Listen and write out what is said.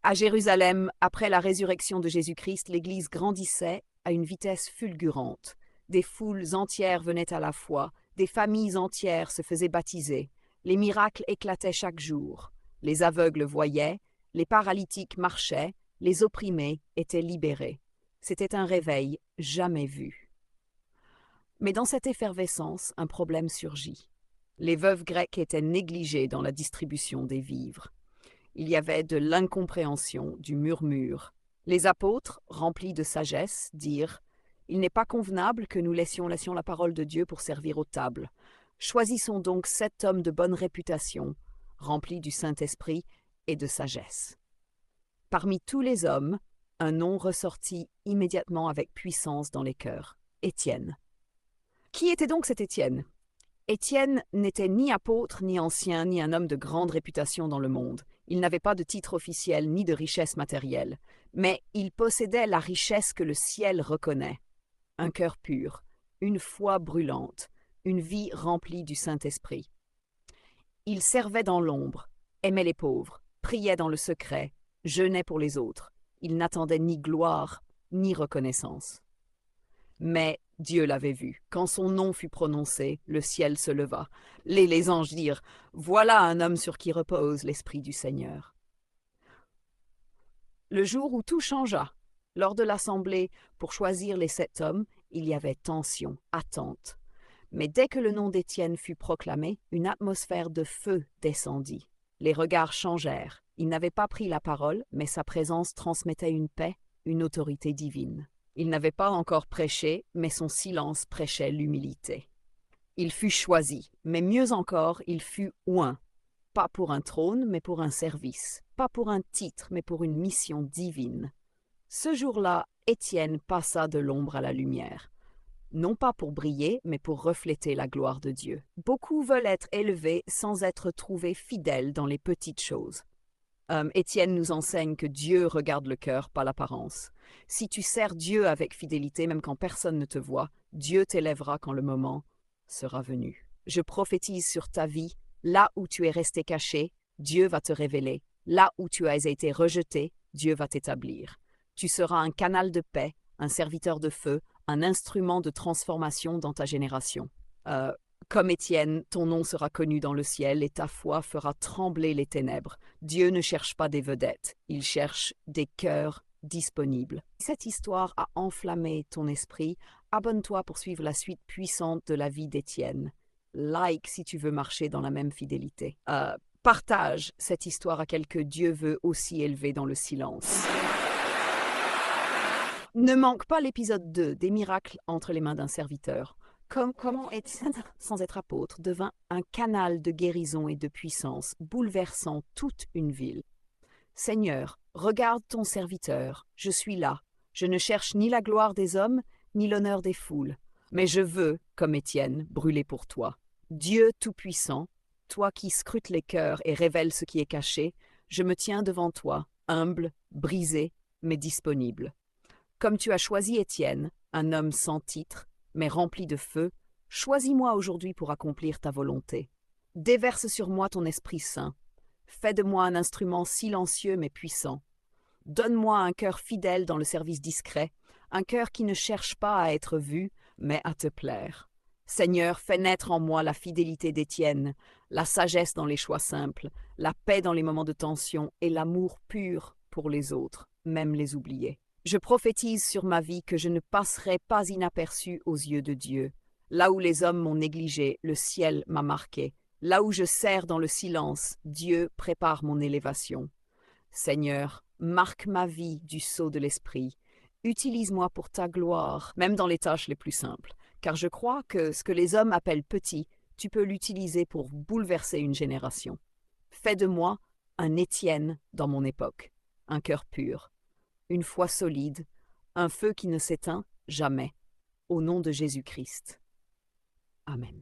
À Jérusalem, après la résurrection de Jésus-Christ, l'Église grandissait à une vitesse fulgurante. Des foules entières venaient à la foi, des familles entières se faisaient baptiser, les miracles éclataient chaque jour. Les aveugles voyaient, les paralytiques marchaient, les opprimés étaient libérés. C'était un réveil jamais vu. Mais dans cette effervescence, un problème surgit. Les veuves grecques étaient négligées dans la distribution des vivres. Il y avait de l'incompréhension, du murmure. Les apôtres, remplis de sagesse, dirent « Il n'est pas convenable que nous laissions la parole de Dieu pour servir aux tables. Choisissons donc 7 hommes de bonne réputation, remplis du Saint-Esprit et de sagesse. » Parmi tous les hommes, un nom ressortit immédiatement avec puissance dans les cœurs, Étienne. Qui était donc cet Étienne? Étienne n'était ni apôtre, ni ancien, ni un homme de grande réputation dans le monde. Il n'avait pas de titre officiel, ni de richesse matérielle. Mais il possédait la richesse que le ciel reconnaît. Un cœur pur, une foi brûlante, une vie remplie du Saint-Esprit. Il servait dans l'ombre, aimait les pauvres, priait dans le secret, jeûnait pour les autres. Il n'attendait ni gloire, ni reconnaissance. Mais Dieu l'avait vu. Quand son nom fut prononcé, le ciel se leva. Les anges dirent « Voilà un homme sur qui repose l'Esprit du Seigneur. » Le jour où tout changea, lors de l'assemblée, pour choisir les 7 hommes, il y avait tension, attente. Mais dès que le nom d'Étienne fut proclamé, une atmosphère de feu descendit. Les regards changèrent. Il n'avait pas pris la parole, mais sa présence transmettait une paix, une autorité divine. Il n'avait pas encore prêché, mais son silence prêchait l'humilité. Il fut choisi, mais mieux encore, il fut oint. Pas pour un trône, mais pour un service. Pas pour un titre, mais pour une mission divine. Ce jour-là, Étienne passa de l'ombre à la lumière. Non pas pour briller, mais pour refléter la gloire de Dieu. Beaucoup veulent être élevés sans être trouvés fidèles dans les petites choses. Étienne nous enseigne que Dieu regarde le cœur, pas l'apparence. Si tu sers Dieu avec fidélité, même quand personne ne te voit, Dieu t'élèvera quand le moment sera venu. Je prophétise sur ta vie, là où tu es resté caché, Dieu va te révéler. Là où tu as été rejeté, Dieu va t'établir. Tu seras un canal de paix, un serviteur de feu, un instrument de transformation dans ta génération. Comme Étienne, ton nom sera connu dans le ciel et ta foi fera trembler les ténèbres. Dieu ne cherche pas des vedettes, il cherche des cœurs disponibles. Si cette histoire a enflammé ton esprit, abonne-toi pour suivre la suite puissante de la vie d'Étienne. Like si tu veux marcher dans la même fidélité. Partage cette histoire à quelqu'un que Dieu veut aussi élever dans le silence. Ne manque pas l'épisode 2 des miracles entre les mains d'un serviteur. Comment Étienne, sans être apôtre, devint un canal de guérison et de puissance, bouleversant toute une ville. Seigneur, regarde ton serviteur, je suis là. Je ne cherche ni la gloire des hommes, ni l'honneur des foules, mais je veux, comme Étienne, brûler pour toi. Dieu Tout-Puissant, toi qui scrutes les cœurs et révèles ce qui est caché, je me tiens devant toi, humble, brisé, mais disponible. Comme tu as choisi Étienne, un homme sans titre, mais rempli de feu, choisis-moi aujourd'hui pour accomplir ta volonté. Déverse sur moi ton Esprit Saint. Fais de moi un instrument silencieux mais puissant. Donne-moi un cœur fidèle dans le service discret, un cœur qui ne cherche pas à être vu, mais à te plaire. Seigneur, fais naître en moi la fidélité d'Étienne, la sagesse dans les choix simples, la paix dans les moments de tension et l'amour pur pour les autres, même les oubliés. Je prophétise sur ma vie que je ne passerai pas inaperçu aux yeux de Dieu. Là où les hommes m'ont négligé, le ciel m'a marqué. Là où je sers dans le silence, Dieu prépare mon élévation. Seigneur, marque ma vie du sceau de l'Esprit. Utilise-moi pour ta gloire, même dans les tâches les plus simples, car je crois que ce que les hommes appellent petit, tu peux l'utiliser pour bouleverser une génération. Fais de moi un Étienne dans mon époque, un cœur pur, une foi solide, un feu qui ne s'éteint jamais. Au nom de Jésus-Christ. Amen.